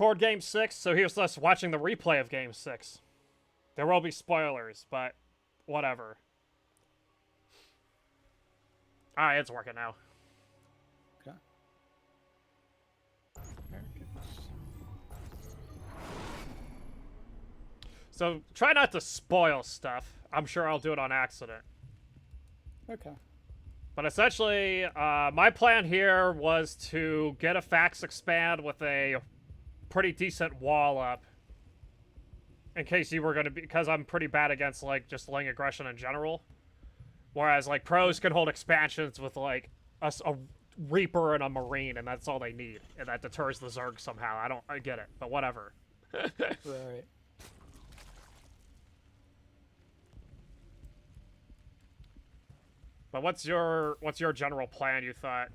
record Game 6, so here's us watching the replay of Game 6. There will be spoilers, but whatever. Alright, it's working now. Okay. Very good. So try not to spoil stuff. I'm sure I'll do it on accident. Okay. But essentially, my plan here was to get a fax expand with a pretty decent wall up. In case you were going to be... Because I'm pretty bad against, like, just laying aggression in general. Whereas, like, pros can hold expansions with, like, a Reaper and a Marine, and that's all they need. And that deters the Zerg somehow. I get it, but whatever. Right. But what's your general plan, you thought,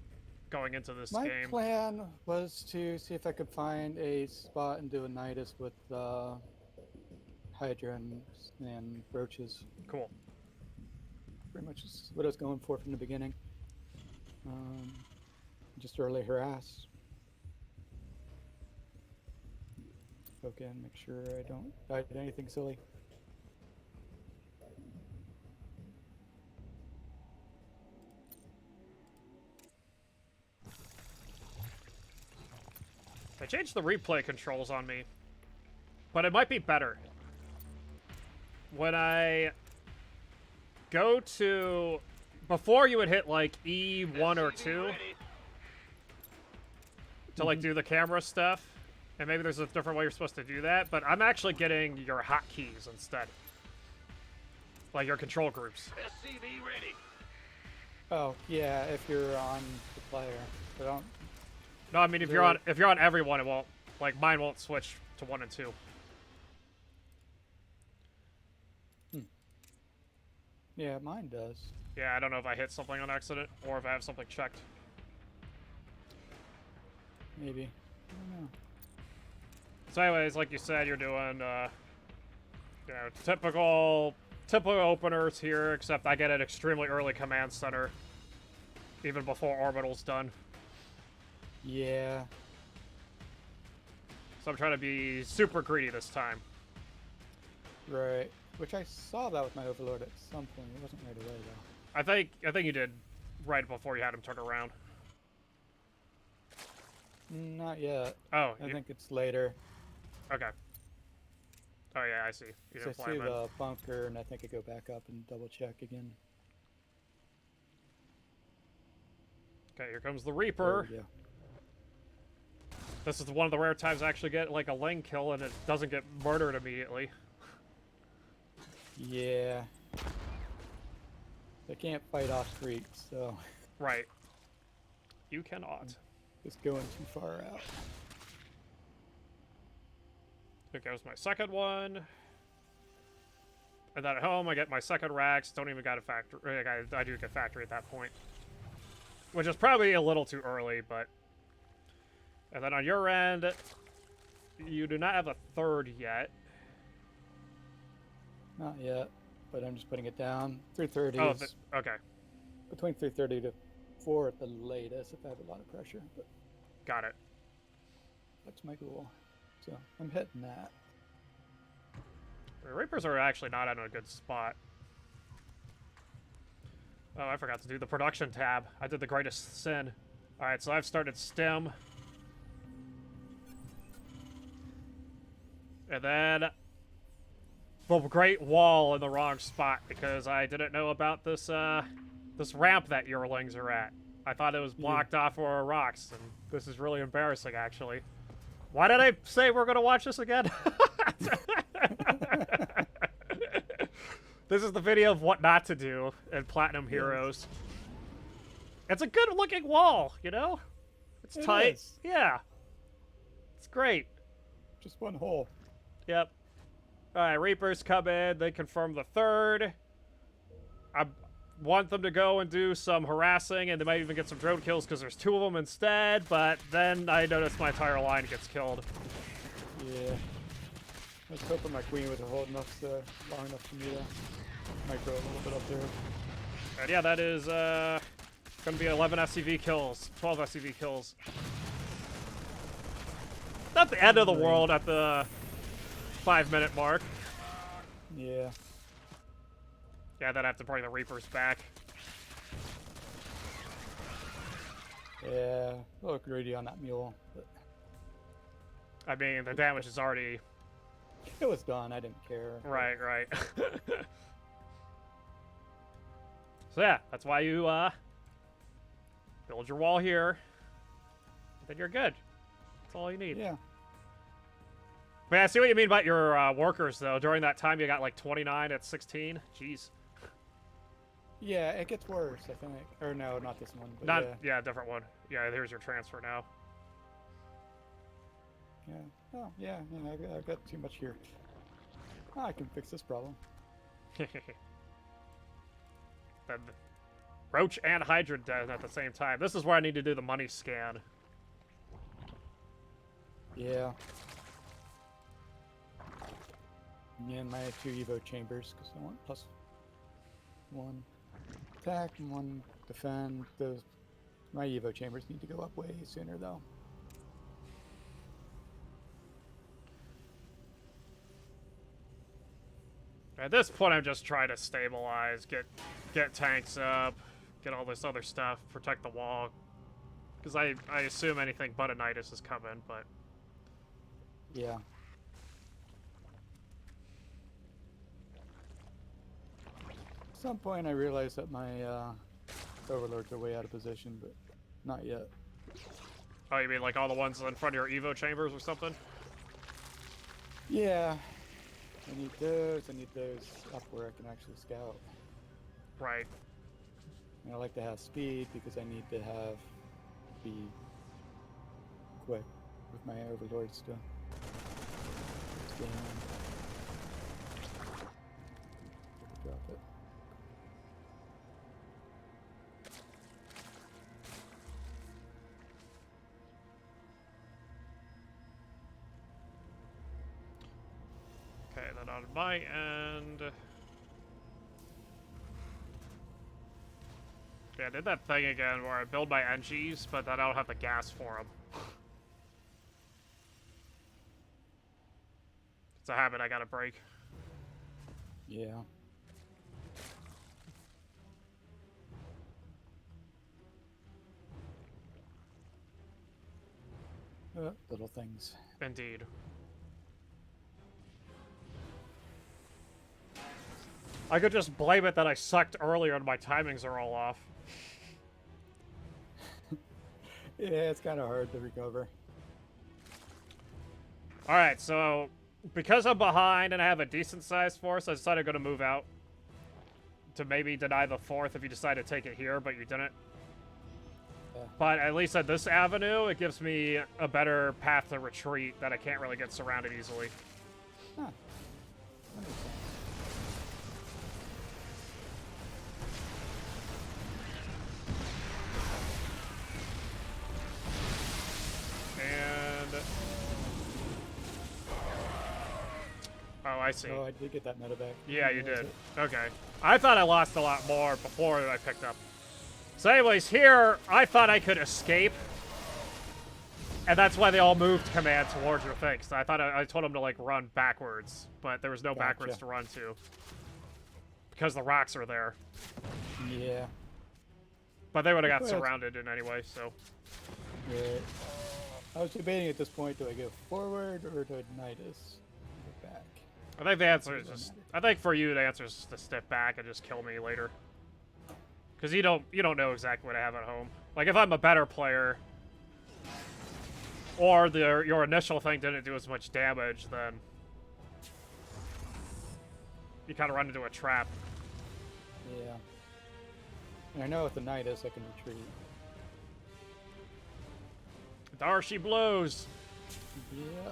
going into this game? My plan was to see if I could find a spot and do a Nidus with Hydra and Roaches. Cool. Pretty much is what I was going for from the beginning. Just early harass. Poke in, make sure I don't die to anything silly. They changed the replay controls on me, but it might be better. When I go to... Before you would hit, like, E1 or 2 to, like, do the camera stuff, and maybe there's a different way you're supposed to do that, but I'm actually getting your hotkeys instead. Like, your control groups. SCV ready. Oh, yeah, if you're on the player. But I don't... No, I mean, if you're on everyone, it won't... Like, mine won't switch to 1 and 2. Yeah, mine does. Yeah, I don't know if I hit something on accident, or if I have something checked. Maybe. I don't know. So anyways, like you said, you're doing, you know, typical openers here, except I get an extremely early command center, even before Orbital's done. Yeah. So I'm trying to be super greedy this time. Right. Which I saw that with my Overlord at some point. It wasn't right away, though. I think you did right before you had him turn around. Not yet. Oh, I think it's later. Okay. Oh yeah, I see. You So didn't I fly see him in. the bunker, and I think I go back up and double check again. Okay, here comes the Reaper. Yeah. This is one of the rare times I actually get like a lane kill and it doesn't get murdered immediately. Yeah. They can't fight off streaks, so Right. You cannot. it's going too far out. Here goes my second one. And then at home, I get my second racks. Don't even got a factory. I do get factory at that point. Which is probably a little too early, but... And then on your end, you do not have a third yet. Not yet, but I'm just putting it down. 330 Oh, is okay. between 330 to 4 at the latest if I have a lot of pressure, but Got it. that's my goal. So I'm hitting that. The Reapers are actually not in a good spot. Oh, I forgot to do the production tab. I did the greatest sin. Alright, so I've started stem. And then the Great Wall in the wrong spot because I didn't know about this this ramp that Yearlings are at. I thought it was blocked off for rocks, and this is really embarrassing, actually. Why did I say we're gonna watch this again? This is the video of what not to do in Platinum Heroes. It's a good-looking wall, you know? It's tight. Is. Yeah. It's great. Just one hole. Yep. Alright, Reapers come in. They confirm the third. I want them to go and do some harassing, and they might even get some drone kills because there's 2 of them instead, but then I notice my entire line gets killed. Yeah. I was hoping my queen would hold enough long enough for me to micro a little bit up there. And yeah, that is gonna be 11 SCV kills, 12 SCV kills. not the end of the Right. world at the 5-minute mark. Yeah. Yeah, then I have to bring the Reapers back. Yeah. A little greedy on that mule, but I mean, the damage is already... it was done. I didn't care. Right, right. So yeah, that's why you, build your wall here. Then you're good. That's all you need. Yeah. But yeah, I see what you mean about your workers, though. During that time, you got like 29 at 16. Jeez. Yeah, it gets worse, I think. Or no, not this one. But Not, yeah. yeah, different one. Yeah, here's your transfer now. Yeah. Oh, yeah. I got too much here. Oh, I can fix this problem. Then Roach and Hydra dead at the same time. This is where I need to do the money scan. Yeah. Yeah, my 2 Evo chambers, because I want +1 attack and 1 defend. Those my Evo chambers need to go up way sooner, though. At this point, I'm just trying to stabilize, get tanks up, get all this other stuff, protect the wall. Because I assume anything but a Nidus is coming, but... Yeah. At some point, I realized that my overlords are way out of position, but not yet. Oh, you mean like all the ones in front of your Evo chambers or something? Yeah. I need those up where I can actually scout. Right. And I like to have speed because I need to be quick with my overlords to scan. Drop it. Okay, then on my end... Yeah, I did that thing again where I build my NGs, but then I don't have the gas for them. It's a habit I gotta break. Yeah. Little things. Indeed. I could just blame it that I sucked earlier and my timings are all off. Yeah, it's kind of hard to recover. Alright, so because I'm behind and I have a decent sized force, I decided I'm going to move out. To maybe deny the 4th if you decide to take it here, but you didn't. Yeah. But at least at this avenue, it gives me a better path to retreat that I can't really get surrounded easily. Huh. That makes sense. And... Oh, I see. Oh, I did get that meta back. Yeah, you That's did. it. Okay. I thought I lost a lot more before I picked up. So anyways, here, I thought I could escape. And that's why they all moved command towards your thing. So I thought I told them to, like, run backwards. But there was no backwards Gotcha. to run to. Because the rocks are there. Yeah. But they would have got Well, surrounded in any way, so... Yeah. I was debating at this point, do I go forward or do I Nidus? Go back. I think the answer is just... I think for you, the answer is just to step back and just kill me later. Because you don't know exactly what I have at home. Like, if I'm a better player... Or your initial thing didn't do as much damage, then... You kind of run into a trap. Yeah. And I know with the Nidus I can retreat. There she blows! Yeah.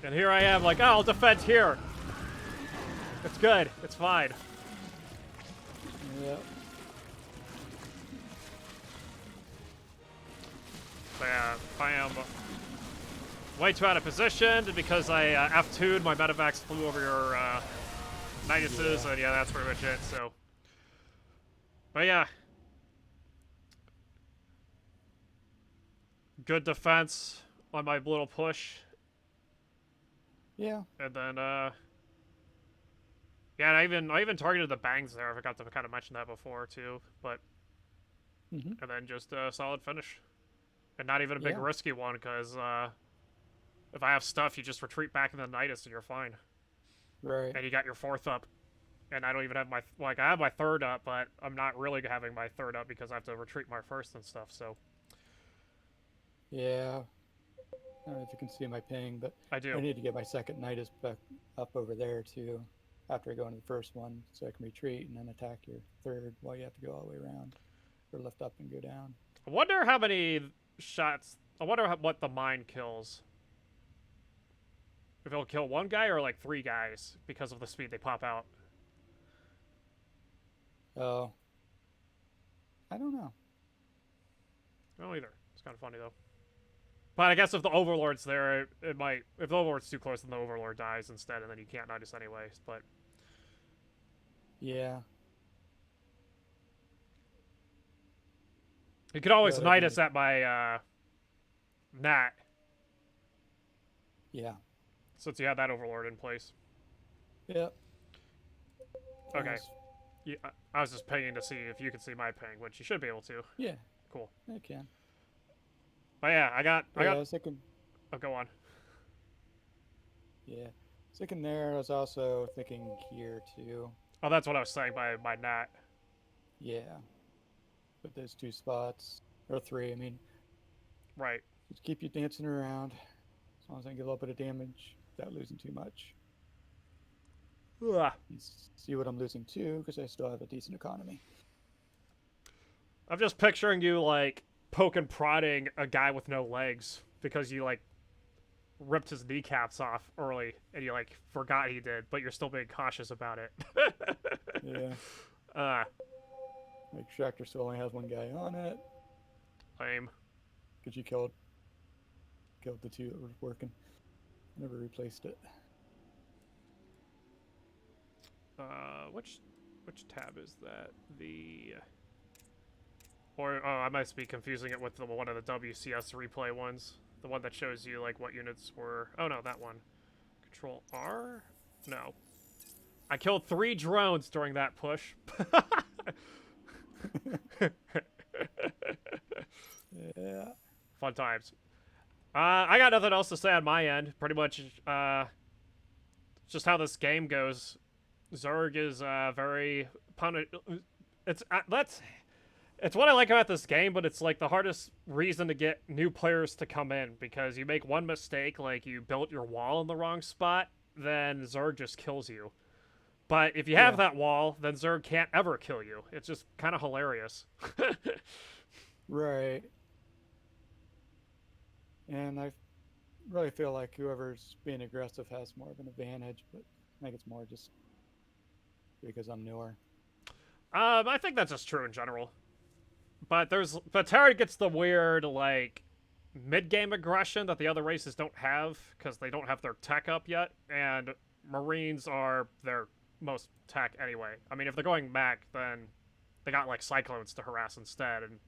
And here I am, like, oh, I'll defend here! It's good. It's fine. Yeah. So yeah, I am way too out of position because I F2'd, my medevacs flew over your Niduses, and yeah, that's pretty much it, so. But yeah. good defense on my little push, Yeah. and then yeah, I even targeted the bangs there. I forgot to kind of mention that before too, but Hmm. and then just a solid finish, and not even a big Yeah. risky one because if I have stuff, you just retreat back in the Nidus and you're fine, Right. and you got your fourth up. And I don't even have my like I have my third up, but I'm not really having my third up because I have to retreat my first and stuff. So Yeah. I don't know if you can see my ping, but I I do. need to get my second Nidus back up over there too. After I go into the first one, so I can retreat and then attack your third while you have to go all the way around, or lift up and go down. I wonder how many shots. I wonder what the mine kills. If it'll kill one guy or like three guys because of the speed they pop out. Oh, I don't know. I don't either. It's kind of funny though. But I guess if the Overlord's there, it might. If the Overlord's too close, then the Overlord dies instead, and then you can't notice anyways. But Yeah, you could always but I Nidus mean, at my Nat yeah, since you have that Overlord in place. yeah. Okay. Nice. Yeah, I was just pinging to see if you could see my ping, which you should be able to. Yeah, Cool. I can. But yeah, I got. But yeah, I was thinking. Oh, go on. Yeah, thinking there. I was also thinking here too. Oh, that's what I was saying by my Nat. Yeah, but those two spots or three. I mean, Right. just keep you dancing around as long as I can get a little bit of damage without losing too much. Ugh. And see what I'm losing too, because I still have a decent economy. I'm just picturing you like poking prodding a guy with no legs because you like ripped his kneecaps off early and you like forgot he did, but you're still being cautious about it. Yeah, uh, like Tractor still only has one guy on it lame. because you killed the two that were working. Never replaced it. Which tab is that? The or oh, I must be confusing it with the one of the WCS replay ones. The one that shows you like what units were. Oh no, that one. Control R? No. I killed 3 drones during that push. Yeah. Fun times. I got nothing else to say on my end. Pretty much, just how this game goes. Zerg is very It's it's what I like about this game, but it's like the hardest reason to get new players to come in because you make one mistake, like you built your wall in the wrong spot, then Zerg just kills you. But if you have Yeah. that wall, then Zerg can't ever kill you. It's just kind of hilarious. Right. And I really feel like whoever's being aggressive has more of an advantage, but I think it's more just because I'm newer. I think that's just true in general. But Terra gets the weird like mid-game aggression that the other races don't have because they don't have their tech up yet, and Marines are their most tech anyway. I mean, if they're going mech, then they got like Cyclones to harass instead and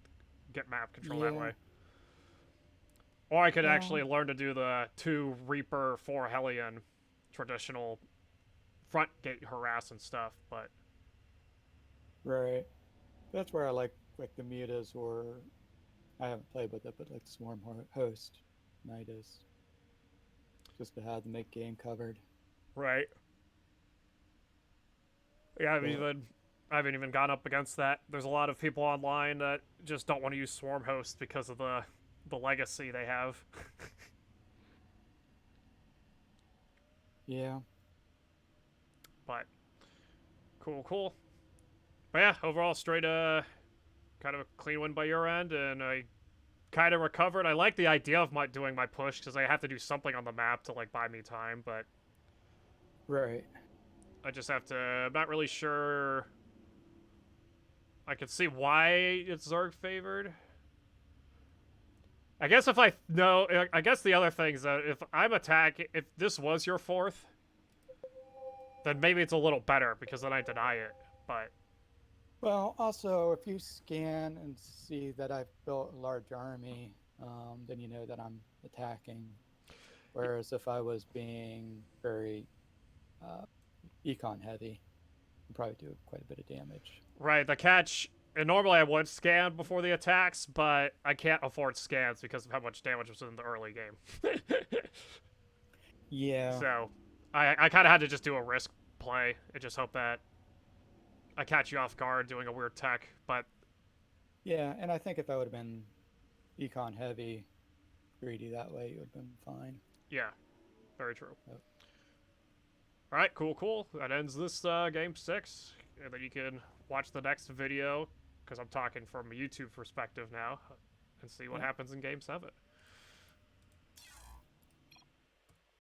get map control that Yeah. way. Or I could Well, actually learn to do the 2 Reaper, 4 Hellion traditional front gate harass and stuff, but right. That's where I like the mutas, or I haven't played with it, but like Swarm Host, Nidus, just to have the mid game covered. right. Yeah, But I haven't even gone up against that. There's a lot of people online that just don't want to use Swarm Host because of the legacy they have. yeah, But cool. But yeah, overall straight kind of a clean win by your end, and I kind of recovered. I like the idea of doing my push because I have to do something on the map to like buy me time, but right. I just have to. I'm not really sure. I can see why it's Zerg favored. I guess if I know, I guess the other thing is that if I'm if this was your fourth, then maybe it's a little better because then I deny it. But Well, also, if you scan and see that I've built a large army, then you know that I'm attacking. Whereas if I was being very uh, econ heavy, I'd probably do quite a bit of damage. Right, the catch. And normally I would scan before the attacks, but I can't afford scans because of how much damage was in the early game. Yeah, So, I kind of had to just do a risk play and just hope that I catch you off guard doing a weird tech. But yeah, and I think if I would have been econ heavy, greedy that way, it would have been fine. yeah, very true. But, All right, cool. That ends this game 6, and then you can watch the next video because I'm talking from a YouTube perspective now, and see what yeah. happens in game 7.